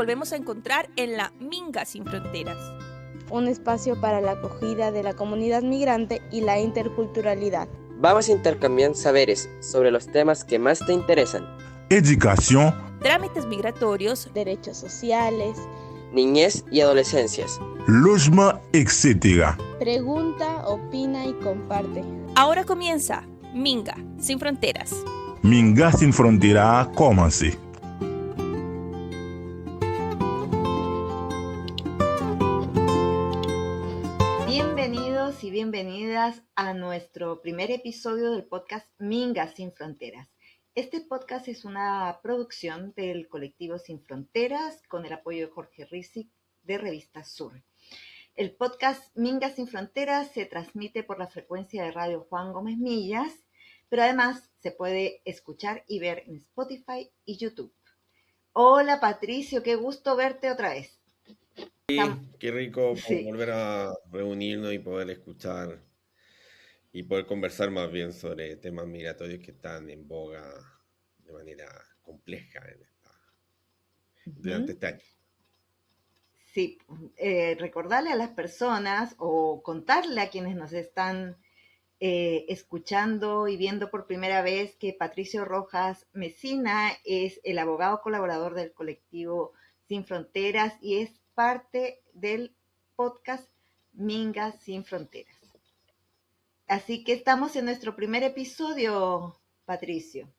volvemos a encontrar en la Minga Sin Fronteras. Un espacio para la acogida de la comunidad migrante y la interculturalidad. Vamos a intercambiar saberes sobre los temas que más te interesan. Educación, Trámites migratorios, Derechos sociales, niñez y adolescencias. logement, etc. pregunta, opina y comparte. Ahora comienza Minga Sin Fronteras. Minga Sin Fronteras a commencé. Bienvenidos y bienvenidas a nuestro primer episodio del podcast Minga Sin Fronteras. Este podcast es una producción del colectivo Sin Fronteras con el apoyo de Jorge Rizic de Revista Sur. El podcast Minga Sin Fronteras se transmite por la frecuencia de radio Juan Gómez Millas, pero además se puede escuchar y ver en Spotify y YouTube. Hola Patricio, qué gusto verte otra vez. Sí, qué rico Sí. volver a reunirnos y poder escuchar y poder conversar más bien sobre temas migratorios que están en boga de manera compleja durante este año. Sí, recordarle a las personas o contarle a quienes nos están escuchando y viendo por primera vez que Patricio Rojas Mesina es el abogado colaborador del colectivo Sin Fronteras y es parte del podcast Minga Sin Fronteras. Así que estamos en nuestro primer episodio, Patricio.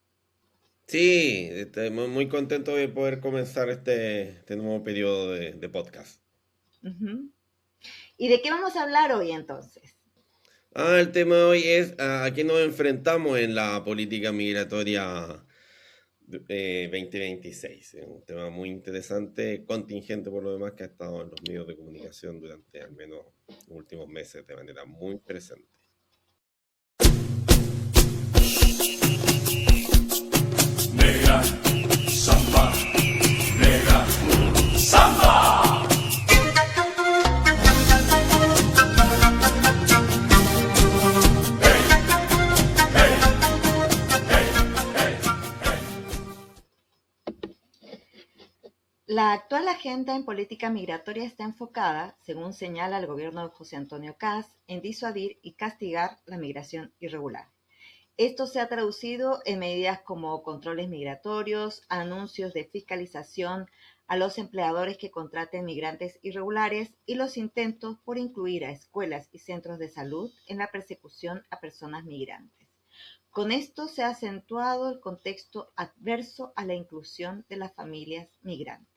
Sí, estoy muy contento de poder comenzar este nuevo periodo de podcast. Uh-huh. ¿Y de qué vamos a hablar hoy entonces? El tema de hoy es a qué nos enfrentamos en la política migratoria 2026. Es un tema muy interesante, contingente por lo demás, que ha estado en los medios de comunicación durante al menos los últimos meses de manera muy presente. Negra, samba, negra, samba. La actual agenda en política migratoria está enfocada, según señala el gobierno de José Antonio Kast, en disuadir y castigar la migración irregular. Esto se ha traducido en medidas como controles migratorios, anuncios de fiscalización a los empleadores que contraten migrantes irregulares y los intentos por incluir a escuelas y centros de salud en la persecución a personas migrantes. Con esto se ha acentuado el contexto adverso a la inclusión de las familias migrantes.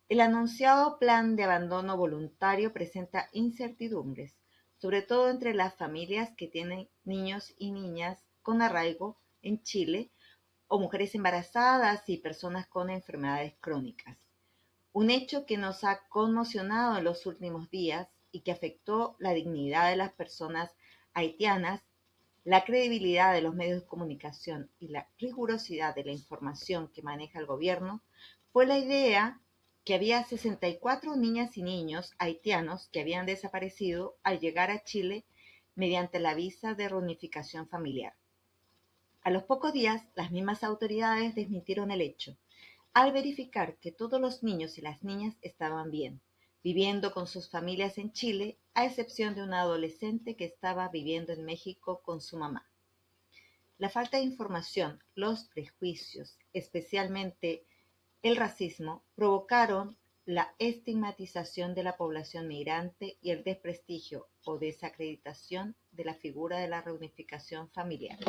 El anunciado plan de abandono voluntario presenta incertidumbres, sobre todo entre las familias que tienen niños y niñas con arraigo en Chile o mujeres embarazadas y personas con enfermedades crónicas. Un hecho que nos ha conmocionado en los últimos días y que afectó la dignidad de las personas haitianas, la credibilidad de los medios de comunicación y la rigurosidad de la información que maneja el gobierno, fue la idea que había 64 niñas y niños haitianos que habían desaparecido al llegar a Chile mediante la visa de reunificación familiar. A los pocos días, las mismas autoridades desmintieron el hecho, al verificar que todos los niños y las niñas estaban bien, viviendo con sus familias en Chile, a excepción de una adolescente que estaba viviendo en México con su mamá. La falta de información, los prejuicios, especialmente el racismo, provocaron la estigmatización de la población migrante y el desprestigio o desacreditación de la figura de la reunificación familiar.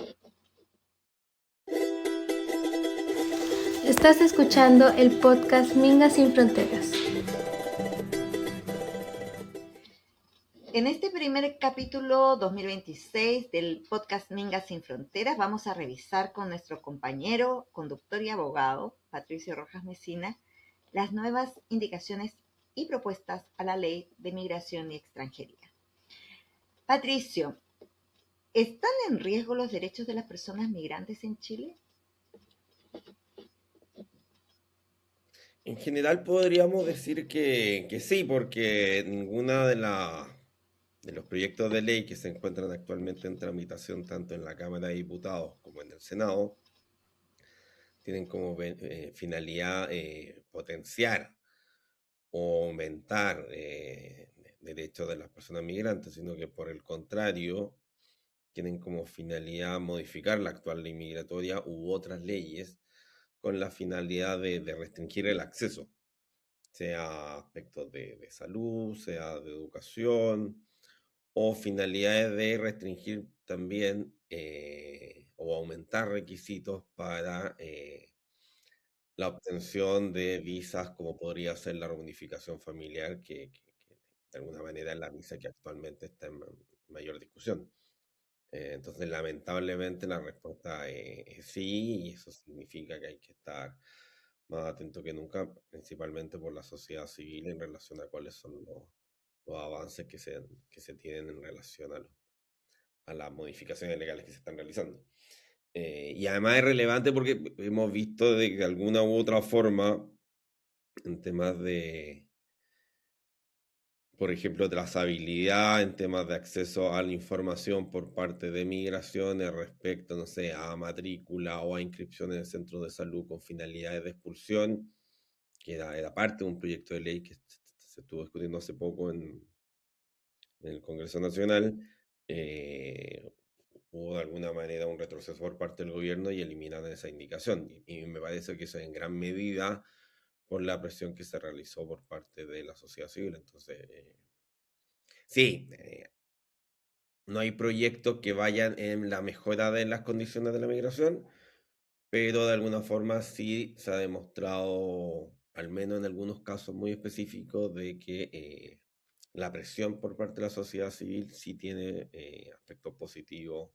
Estás escuchando el podcast Minga Sin Fronteras. En este primer capítulo 2026 del podcast Minga Sin Fronteras vamos a revisar con nuestro compañero, conductor y abogado, Patricio Rojas Mesina, las nuevas indicaciones y propuestas a la Ley de Migración y Extranjería. Patricio, ¿están en riesgo los derechos de las personas migrantes en Chile? En general podríamos decir que sí, porque ninguna de los proyectos de ley que se encuentran actualmente en tramitación tanto en la Cámara de Diputados como en el Senado tienen como finalidad potenciar o aumentar derechos de las personas migrantes, sino que por el contrario tienen como finalidad modificar la actual ley migratoria u otras leyes con la finalidad de restringir el acceso, sea aspectos de salud, sea de educación, o finalidades de restringir también o aumentar requisitos para la obtención de visas, como podría ser la reunificación familiar, que de alguna manera es la visa que actualmente está en mayor discusión. Entonces, lamentablemente, la respuesta es sí, y eso significa que hay que estar más atento que nunca, principalmente por la sociedad civil en relación a cuáles son los avances que se tienen en relación a las modificaciones legales que se están realizando. Y además es relevante porque hemos visto de que de alguna u otra forma, en temas de, por ejemplo, trazabilidad, en temas de acceso a la información por parte de migraciones respecto, no sé, a matrícula o a inscripción en el centro de salud con finalidades de expulsión, que era parte de un proyecto de ley que se estuvo discutiendo hace poco en el Congreso Nacional, hubo de alguna manera un retroceso por parte del gobierno y eliminaron esa indicación. Y me parece que eso en gran medida por la presión que se realizó por parte de la sociedad civil. Entonces, sí, no hay proyectos que vayan en la mejora de las condiciones de la migración, pero de alguna forma sí se ha demostrado, al menos en algunos casos muy específicos, de que la presión por parte de la sociedad civil sí tiene aspectos positivos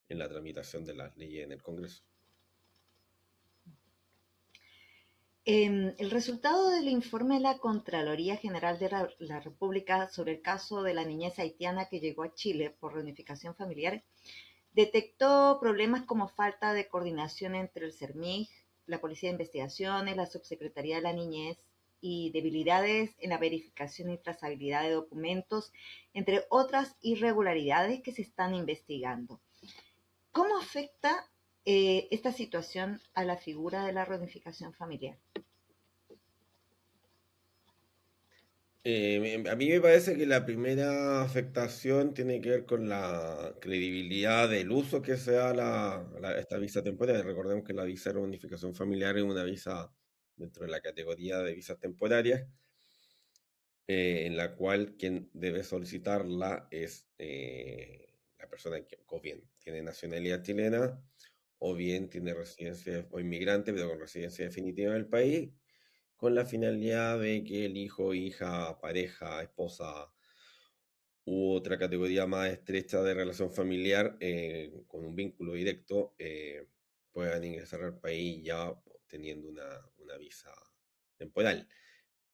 en la tramitación de las leyes en el Congreso. El resultado del informe de la Contraloría General de la República sobre el caso de la niñez haitiana que llegó a Chile por reunificación familiar detectó problemas como falta de coordinación entre el CERMIG, la Policía de Investigaciones, la Subsecretaría de la Niñez y debilidades en la verificación y trazabilidad de documentos, entre otras irregularidades que se están investigando. ¿Cómo afecta esta situación a la figura de la reunificación familiar? A mí me parece que la primera afectación tiene que ver con la credibilidad del uso que se da a esta visa temporaria. Recordemos que la visa de reunificación familiar es una visa dentro de la categoría de visas temporarias, en la cual quien debe solicitarla es la persona que o bien tiene nacionalidad chilena o bien tiene residencia o inmigrante, pero con residencia definitiva en el país, con la finalidad de que el hijo, hija, pareja, esposa u otra categoría más estrecha de relación familiar con un vínculo directo puedan ingresar al país ya teniendo una visa temporal.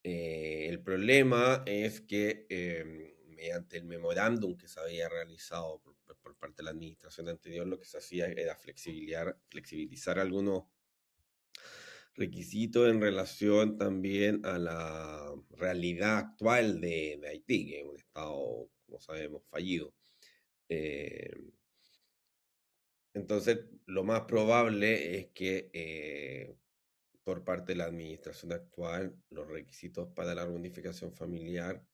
El problema es que mediante el memorándum que se había realizado por parte de la administración anterior, lo que se hacía era flexibilizar algunos requisitos en relación también a la realidad actual de Haití, que es un estado, como sabemos, fallido. Entonces, lo más probable es que por parte de la administración actual los requisitos para la reunificación familiar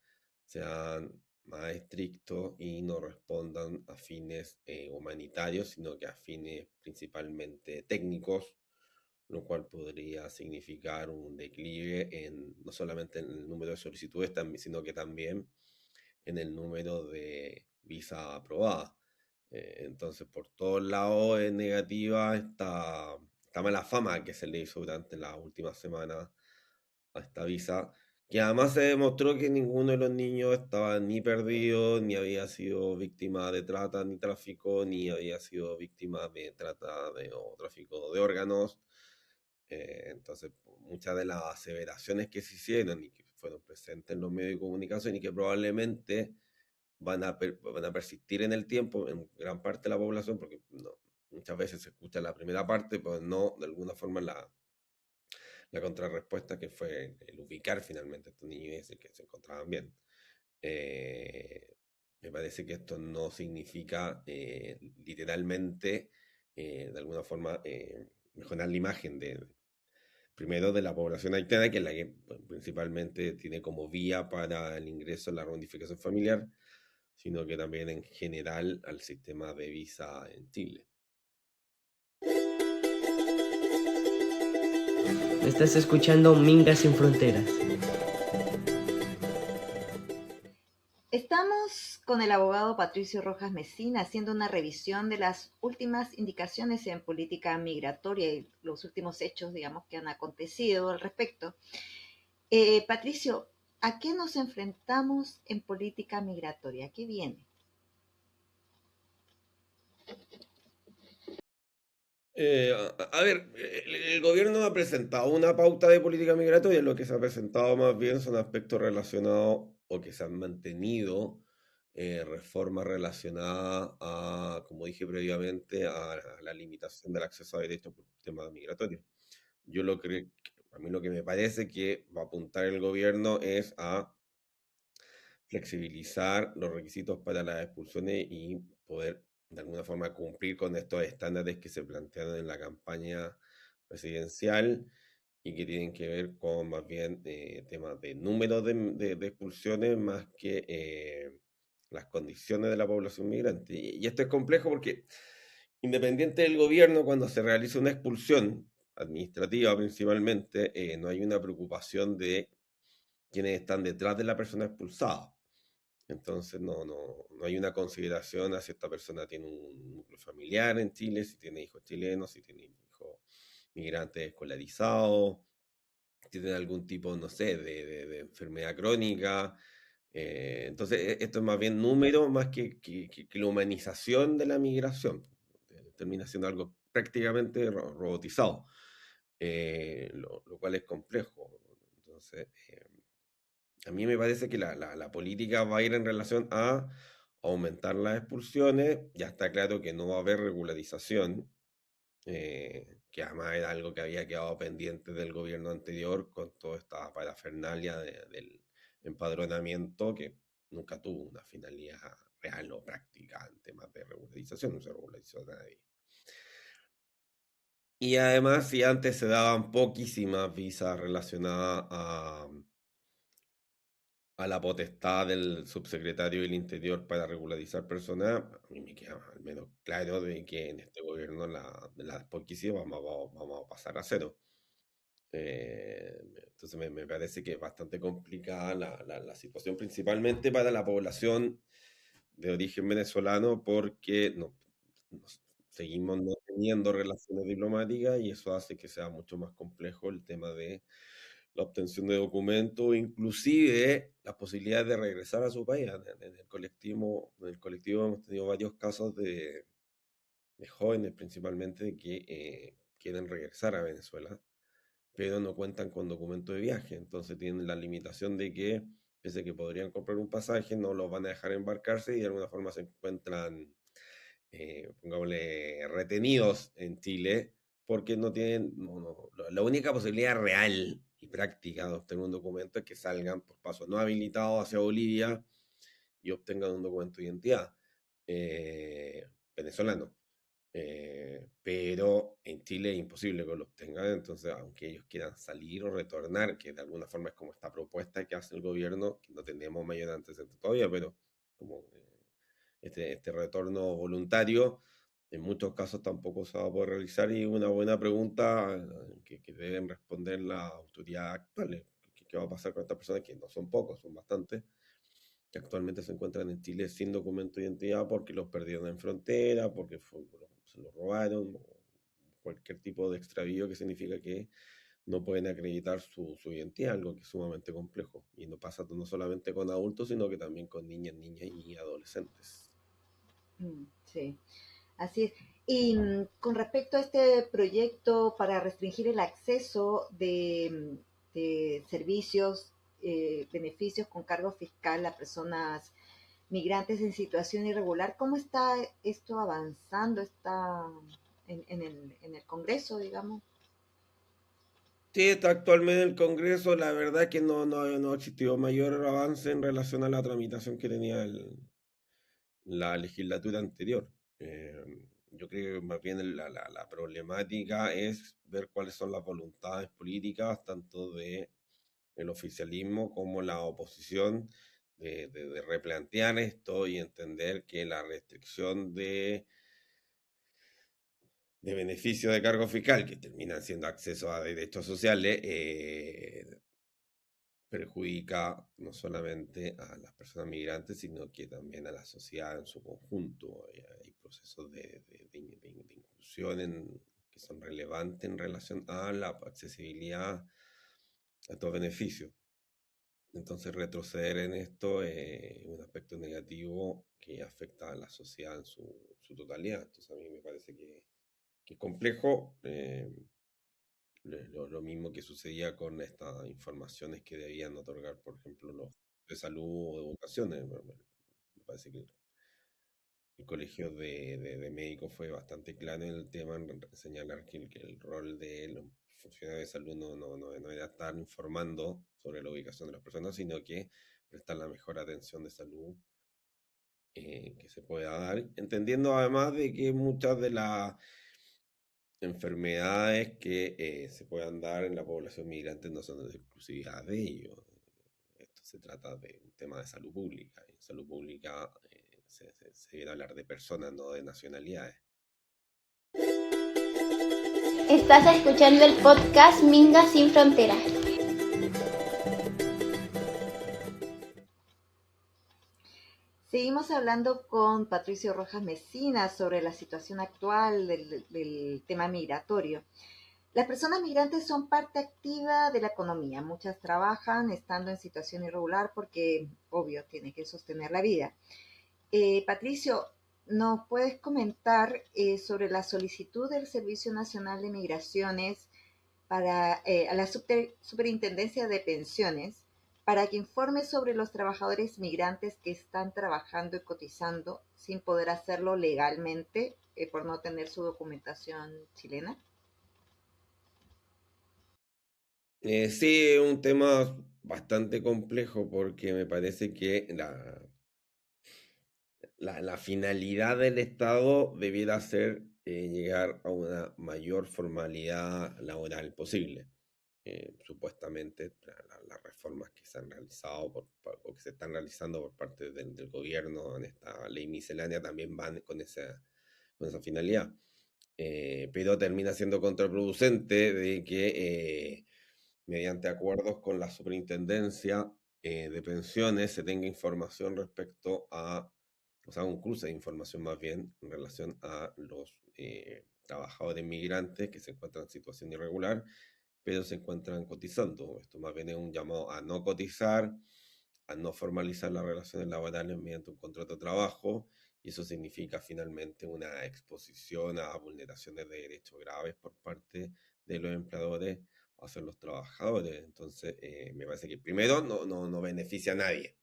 sean más estrictos y no respondan a fines humanitarios, sino que a fines principalmente técnicos, lo cual podría significar un declive no solamente en el número de solicitudes, sino que también en el número de visas aprobadas. Entonces, por todos lados es negativa esta mala fama que se le hizo durante las últimas semanas a esta visa, que además se demostró que ninguno de los niños estaba ni perdido, ni había sido víctima de trata ni tráfico, ni había sido víctima de trata o tráfico de órganos. Entonces, muchas de las aseveraciones que se hicieron y que fueron presentes en los medios de comunicación y que probablemente van a persistir en el tiempo en gran parte de la población, porque muchas veces se escucha la primera parte, pero no de alguna forma la contrarrespuesta, que fue el ubicar finalmente a estos niños y decir que se encontraban bien. Me parece que esto no significa literalmente, de alguna forma, mejorar la imagen primero de la población haitiana, que es la que principalmente tiene como vía para el ingreso en la reunificación familiar, sino que también en general al sistema de visa en Chile. Estás escuchando Mingas sin Fronteras. Estamos con el abogado Patricio Rojas Mesina haciendo una revisión de las últimas indicaciones en política migratoria y los últimos hechos, digamos, que han acontecido al respecto. Patricio, ¿a qué nos enfrentamos en política migratoria? ¿Qué viene? A ver, el gobierno ha presentado una pauta de política migratoria. Lo que se ha presentado más bien son aspectos relacionados o que se han mantenido reformas relacionadas a, como dije previamente, a la limitación del acceso a derechos por temas migratorios. A mí lo que me parece que va a apuntar el gobierno es a flexibilizar los requisitos para las expulsiones y poder de alguna forma cumplir con estos estándares que se plantearon en la campaña presidencial y que tienen que ver con más bien temas de número de expulsiones más que las condiciones de la población migrante. Y esto es complejo porque independiente del gobierno, cuando se realiza una expulsión administrativa principalmente, no hay una preocupación de quienes están detrás de la persona expulsada. Entonces no hay una consideración a si esta persona tiene un núcleo familiar en Chile, si tiene hijos chilenos, si tiene hijos migrantes escolarizados, si tiene algún tipo, no sé, de enfermedad crónica. Entonces esto es más bien número más que la humanización de la migración. Termina siendo algo prácticamente robotizado, lo cual es complejo. Entonces... a mí me parece que la política va a ir en relación a aumentar las expulsiones. Ya está claro que no va a haber regularización, que además era algo que había quedado pendiente del gobierno anterior con toda esta parafernalia del empadronamiento que nunca tuvo una finalidad real o práctica en temas de regularización, no se regularizó a nadie. Y además, si antes se daban poquísimas visas relacionadas a la potestad del subsecretario del Interior para regularizar personas, a mí me queda al menos claro de que en este gobierno de las poquísimas vamos a pasar a cero. Entonces me parece que es bastante complicada la situación, principalmente para la población de origen venezolano, porque seguimos no teniendo relaciones diplomáticas y eso hace que sea mucho más complejo el tema de la obtención de documentos, inclusive las posibilidades de regresar a su país. En el colectivo hemos tenido varios casos de jóvenes principalmente que quieren regresar a Venezuela, pero no cuentan con documentos de viaje. Entonces tienen la limitación de que, pese a que podrían comprar un pasaje, no los van a dejar embarcarse y de alguna forma se encuentran, pongámosle, retenidos en Chile porque no tienen, la única posibilidad real y práctica de obtener un documento es que salgan por paso no habilitado hacia Bolivia y obtengan un documento de identidad venezolano. Pero en Chile es imposible que lo obtengan, entonces aunque ellos quieran salir o retornar, que de alguna forma es como esta propuesta que hace el gobierno, que no tenemos mayor antecedente todavía, pero como este retorno voluntario, en muchos casos tampoco se va a poder realizar y una buena pregunta que deben responder las autoridades actuales. ¿Qué va a pasar con estas personas que no son pocos, son bastantes, que actualmente se encuentran en Chile sin documento de identidad porque los perdieron en frontera, porque se los robaron, o cualquier tipo de extravío que significa que no pueden acreditar su identidad, algo que es sumamente complejo. Y no pasa no solamente con adultos, sino que también con niñas y adolescentes. Sí, así es. Y con respecto a este proyecto para restringir el acceso de servicios, beneficios con cargo fiscal a personas migrantes en situación irregular, ¿cómo está esto avanzando? ¿Está en el Congreso, digamos? Sí, está actualmente en el Congreso. La verdad es que no existió mayor avance en relación a la tramitación que tenía la legislatura anterior. yo creo que más bien la problemática es ver cuáles son las voluntades políticas, tanto de el oficialismo como la oposición, de replantear esto y entender que la restricción de beneficio de cargo fiscal, que terminan siendo acceso a derechos sociales, perjudica no solamente a las personas migrantes, sino que también a la sociedad en su conjunto. Hay procesos de inclusión que son relevantes en relación a la accesibilidad a estos beneficios. Entonces, retroceder en esto es un aspecto negativo que afecta a la sociedad en su totalidad. Entonces, a mí me parece que es complejo. Lo mismo que sucedía con estas informaciones que debían otorgar, por ejemplo, los de salud o de educación. Me parece que el colegio de médicos fue bastante claro en el tema, en señalar que el rol de los funcionarios de salud no era estar informando sobre la ubicación de las personas, sino que prestar la mejor atención de salud que se pueda dar, entendiendo además de que muchas de las enfermedades que se puedan dar en la población migrante no son de exclusividad de ellos. Esto se trata de un tema de salud pública. En salud pública se debe hablar de personas, no de nacionalidades. Estás escuchando el podcast Minga Sin Fronteras. Seguimos hablando con Patricio Rojas Mesina sobre la situación actual del tema migratorio. Las personas migrantes son parte activa de la economía. Muchas trabajan estando en situación irregular porque, obvio, tienen que sostener la vida. Patricio, ¿nos puedes comentar sobre la solicitud del Servicio Nacional de Migraciones a la Superintendencia de Pensiones para que informe sobre los trabajadores migrantes que están trabajando y cotizando sin poder hacerlo legalmente por no tener su documentación chilena? Sí, es un tema bastante complejo porque me parece que la finalidad del Estado debiera ser llegar a una mayor formalidad laboral posible. Supuestamente las reformas que se han realizado o que se están realizando por parte del gobierno en esta ley miscelánea también van con esa finalidad. Pero termina siendo contraproducente de que mediante acuerdos con la superintendencia de pensiones se tenga información respecto a, o sea, un cruce de información más bien en relación a los trabajadores migrantes que se encuentran en situación irregular, pero se encuentran cotizando. Esto más bien es un llamado a no cotizar, a no formalizar las relaciones laborales mediante un contrato de trabajo, y eso significa finalmente una exposición a vulneraciones de derechos graves por parte de los empleadores hacia los trabajadores. Entonces, me parece que primero no beneficia a nadie.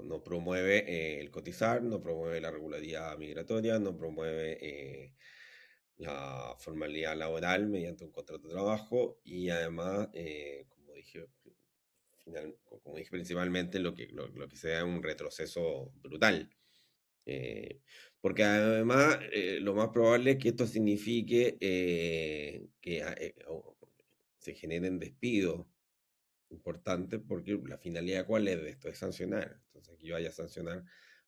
No promueve el cotizar, no promueve la regularidad migratoria, no promueve la formalidad laboral mediante un contrato de trabajo y además, como dije principalmente, lo que se da es un retroceso brutal. Porque además lo más probable es que esto signifique que se generen despidos importantes, porque la finalidad ¿cuál es de esto? Es sancionar. Entonces aquí vaya a sancionar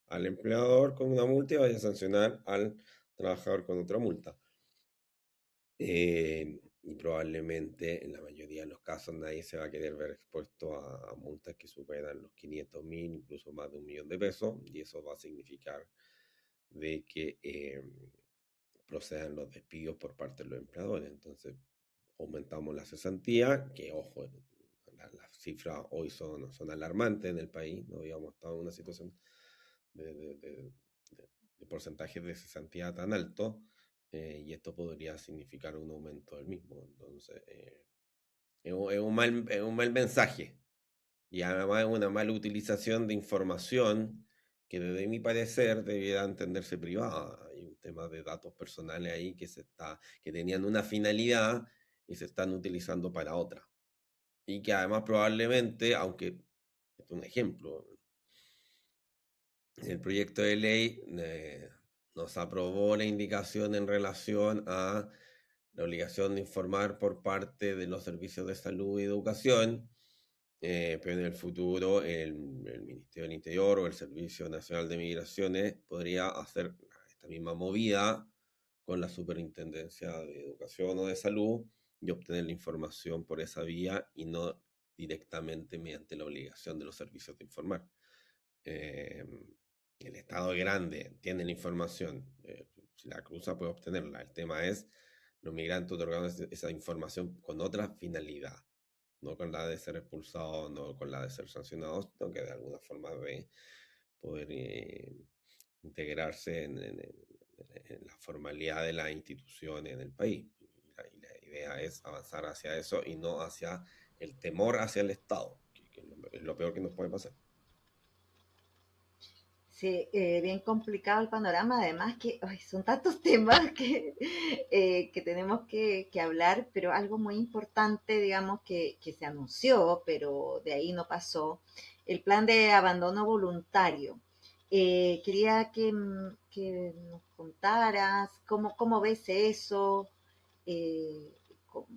al empleador con una multa y vaya a sancionar al trabajador con otra multa. Y probablemente en la mayoría de los casos nadie se va a querer ver expuesto a multas que superan los 500.000, incluso más de 1.000.000 de pesos, y eso va a significar de que procedan los despidos por parte de los empleadores. Entonces, aumentamos la cesantía, que ojo, las cifras hoy son alarmantes en el país, no habíamos estado en una situación de porcentajes de cesantía tan alto, y esto podría significar un aumento del mismo. Entonces, es un mal mensaje, y además es una mala utilización de información que desde mi parecer debiera entenderse privada. Hay un tema de datos personales ahí que tenían una finalidad y se están utilizando para otra. Y que además probablemente, aunque es un ejemplo, el proyecto de ley nos aprobó la indicación en relación a la obligación de informar por parte de los servicios de salud y educación, pero en el futuro el Ministerio del Interior o el Servicio Nacional de Migraciones podría hacer esta misma movida con la Superintendencia de Educación o de Salud y obtener la información por esa vía y no directamente mediante la obligación de los servicios de informar. El Estado es grande, tiene la información, si la cruza puede obtenerla. El tema es los migrantes otorgando esa información con otra finalidad, no con la de ser expulsados, no con la de ser sancionados, sino que de alguna forma de poder integrarse en la formalidad de las instituciones en el país. Y la idea es avanzar hacia eso y no hacia el temor hacia el Estado, que es lo peor que nos puede pasar. Sí, bien complicado el panorama, además que son tantos temas que tenemos que hablar, pero algo muy importante, digamos, que se anunció, pero de ahí no pasó, el plan de abandono voluntario. Quería que nos contaras cómo ves eso, eh, cómo-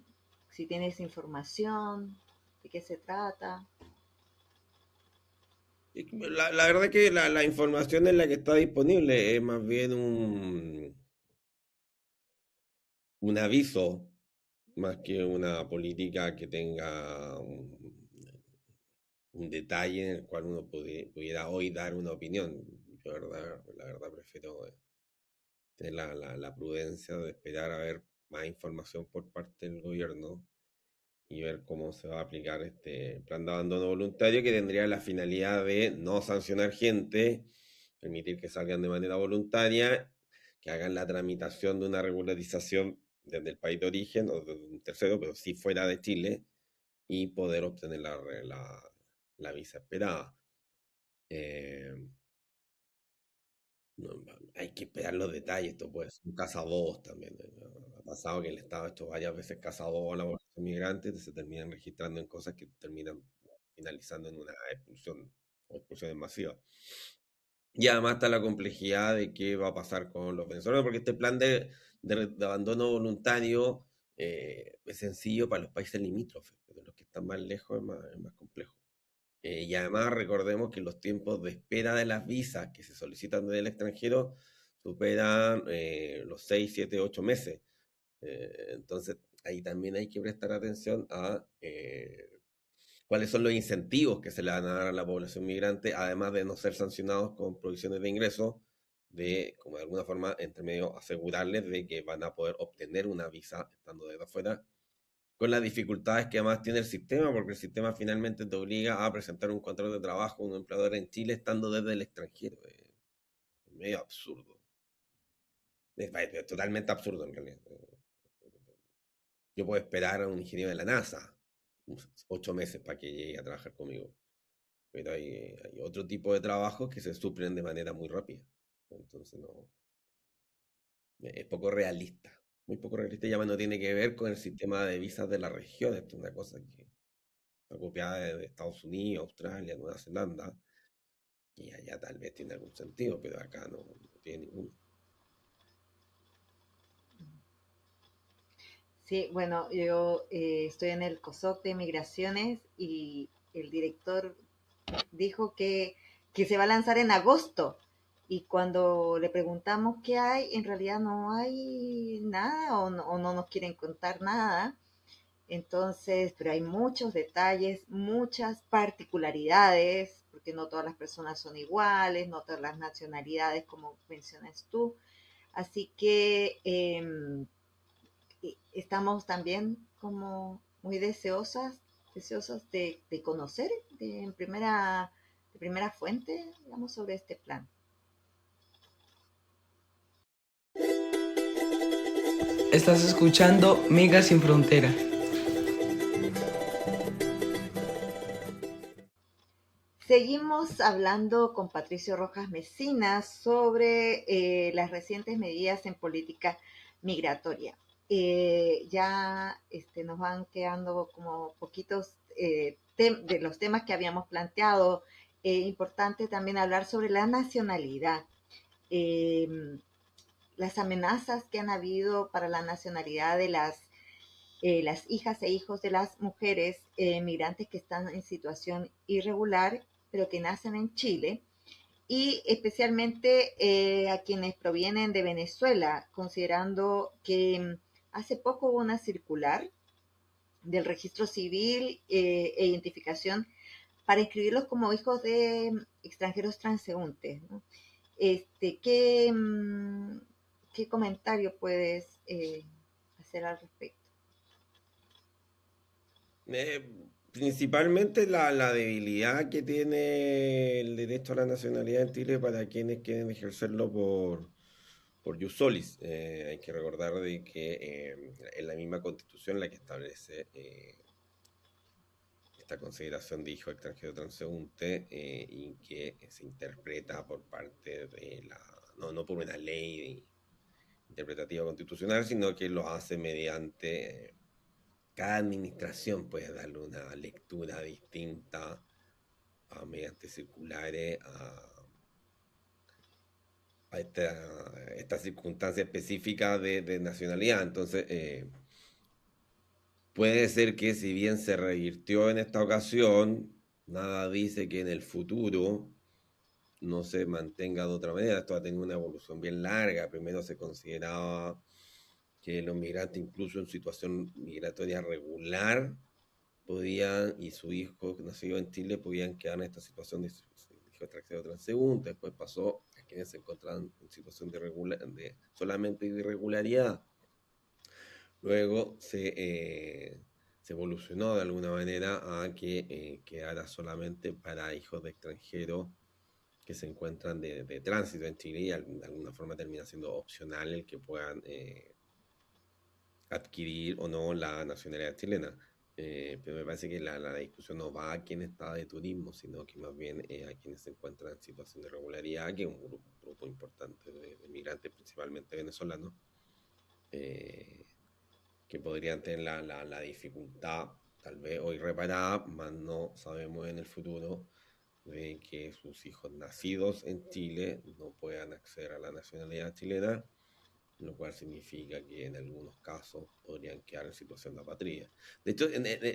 si tienes información, de qué se trata. La verdad que la información en la que está disponible es más bien un aviso, más que una política que tenga un detalle en el cual uno pudiera hoy dar una opinión. Yo la verdad prefiero tener la prudencia de esperar a ver más información por parte del gobierno y ver cómo se va a aplicar este plan de abandono voluntario que tendría la finalidad de no sancionar gente, permitir que salgan de manera voluntaria, que hagan la tramitación de una regularización desde el país de origen o desde un tercero, pero sí fuera de Chile, y poder obtener la visa esperada. No, hay que esperar los detalles, esto puede ser un cazabobos también. Ha pasado que el Estado ha hecho varias veces cazabobos a la población migrante y se terminan registrando en cosas que terminan finalizando en una expulsión o expulsiones masivas. Y además está la complejidad de qué va a pasar con los venezolanos, porque este plan de abandono voluntario es sencillo para los países limítrofes, pero los que están más lejos es más complejo. Y además recordemos que los tiempos de espera de las visas que se solicitan desde el extranjero superan los 6, 7, 8 meses. Entonces ahí también hay que prestar atención a cuáles son los incentivos que se le van a dar a la población migrante, además de no ser sancionados con provisiones de ingreso, de, como de alguna forma, entre medio, asegurarles de que van a poder obtener una visa estando desde afuera, con las dificultades que además tiene el sistema, porque el sistema finalmente te obliga a presentar un contrato de trabajo a un empleador en Chile estando desde el extranjero. Es medio absurdo. Es totalmente absurdo en realidad. Yo puedo esperar a un ingeniero de la NASA 8 meses para que llegue a trabajar conmigo, pero hay otro tipo de trabajos que se suplen de manera muy rápida. Entonces no, es poco realista. Muy poco realista, ya no tiene que ver con el sistema de visas de la región. Esto es una cosa que está copiada de Estados Unidos, Australia, Nueva Zelanda, y allá tal vez tiene algún sentido, pero acá no tiene ninguno. Sí, bueno, yo estoy en el COSOC de Migraciones y el director dijo que se va a lanzar en agosto. Y cuando le preguntamos qué hay, en realidad no hay nada o no nos quieren contar nada. Entonces, pero hay muchos detalles, muchas particularidades, porque no todas las personas son iguales, no todas las nacionalidades, como mencionas tú. Así que estamos también como muy deseosas de conocer de primera fuente, digamos, sobre este plan. Estás escuchando Migas sin Frontera. Seguimos hablando con Patricio Rojas Mesina sobre las recientes medidas en política migratoria. Ya nos van quedando como poquitos de los temas que habíamos planteado importante también hablar sobre la nacionalidad. Las amenazas que han habido para la nacionalidad de las hijas e hijos de las mujeres migrantes que están en situación irregular, pero que nacen en Chile, y especialmente a quienes provienen de Venezuela, considerando que hace poco hubo una circular del registro civil e identificación para inscribirlos como hijos de extranjeros transeúntes, ¿no? ¿Qué comentario puedes hacer al respecto? Principalmente la debilidad que tiene el derecho a la nacionalidad en Chile para quienes quieren ejercerlo por jus solis. Hay que recordar de que es la misma Constitución la que establece esta consideración de hijo extranjero transeúnte y que se interpreta por parte de no por una ley interpretativa constitucional, sino que lo hace mediante cada administración puede darle una lectura distinta mediante circulares a esta circunstancia específica de nacionalidad. Entonces, puede ser que si bien se revirtió en esta ocasión, nada dice que en el futuro no se mantenga de otra manera. Esto ha tenido una evolución bien larga. Primero se consideraba que los migrantes, incluso en situación migratoria regular, podían, y su hijo nacido en Chile, podían quedar en esta situación de hijo extranjero transeúnte. Después pasó a quienes se encontraban en situación de solamente de irregularidad. Luego se evolucionó de alguna manera a que quedara solamente para hijos de extranjeros que se encuentran de tránsito en Chile, y de alguna forma termina siendo opcional el que puedan adquirir o no la nacionalidad chilena. Pero me parece que la discusión no va a quien está de turismo, sino que más bien a quienes se encuentran en situación de irregularidad, que es un grupo importante de migrantes, principalmente venezolanos, que podrían tener la dificultad, tal vez hoy reparada, más no sabemos en el futuro, de que sus hijos nacidos en Chile no puedan acceder a la nacionalidad chilena, lo cual significa que en algunos casos podrían quedar en situación de apatría. De hecho,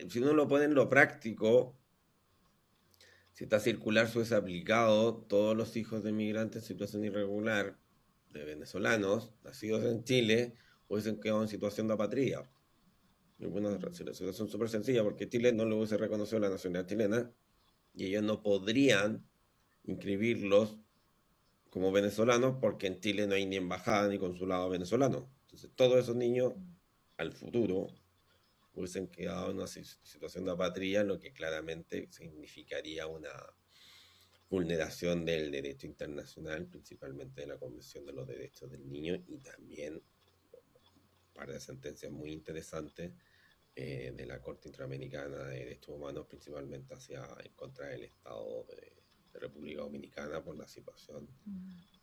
si uno lo pone en lo práctico, si esta circular fuese aplicado, todos los hijos de migrantes en situación irregular, de venezolanos, nacidos en Chile, hubiesen quedado en situación de apatría. Es una situación súper sencilla, porque Chile no le hubiese reconocido la nacionalidad chilena, y ellos no podrían inscribirlos como venezolanos porque en Chile no hay ni embajada ni consulado venezolano. Entonces todos esos niños al futuro hubiesen quedado en una situación de apatría, lo que claramente significaría una vulneración del derecho internacional, principalmente de la Convención de los Derechos del Niño, y también un par de sentencias muy interesantes de la Corte Interamericana de Derechos Humanos, principalmente en contra del Estado de República Dominicana por la situación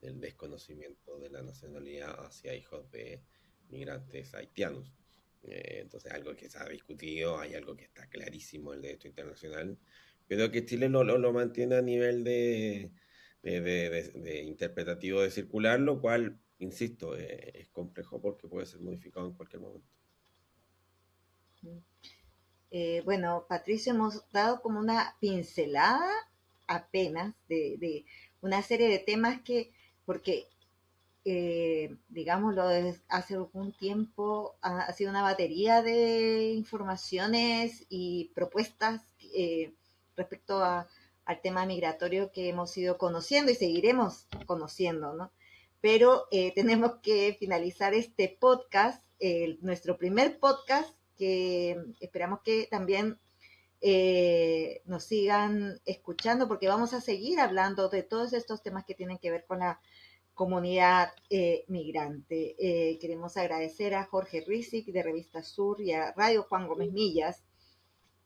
del desconocimiento de la nacionalidad hacia hijos de migrantes haitianos. Entonces, algo que se ha discutido, hay algo que está clarísimo en el derecho internacional, pero que Chile lo mantiene a nivel de interpretativo de circular, lo cual, insisto, es complejo porque puede ser modificado en cualquier momento. Bueno, Patricio, hemos dado como una pincelada apenas de una serie de temas porque digámoslo, hace algún tiempo ha sido una batería de informaciones y propuestas respecto al tema migratorio que hemos ido conociendo y seguiremos conociendo, ¿no? Pero tenemos que finalizar este podcast, nuestro primer podcast, que esperamos que también nos sigan escuchando, porque vamos a seguir hablando de todos estos temas que tienen que ver con la comunidad migrante. Queremos agradecer a Jorge Rizik de Revista Sur y a Radio Juan Gómez Millas.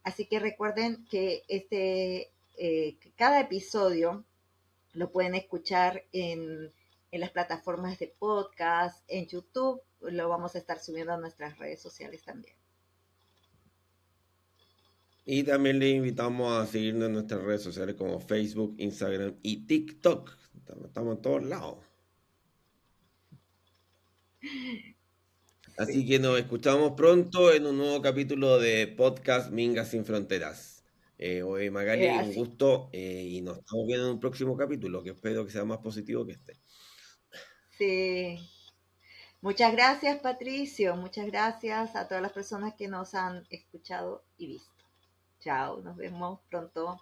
Así que recuerden que cada episodio lo pueden escuchar en las plataformas de podcast, en YouTube. Lo vamos a estar subiendo a nuestras redes sociales también. Y también les invitamos a seguirnos en nuestras redes sociales como Facebook, Instagram y TikTok. Estamos en todos lados. Así que nos escuchamos pronto en un nuevo capítulo de Podcast Mingas Sin Fronteras. Oye, Magali, un Así. gusto y nos estamos viendo en un próximo capítulo que espero que sea más positivo que este. Sí. Muchas gracias, Patricio. Muchas gracias a todas las personas que nos han escuchado y visto. Chao, nos vemos pronto.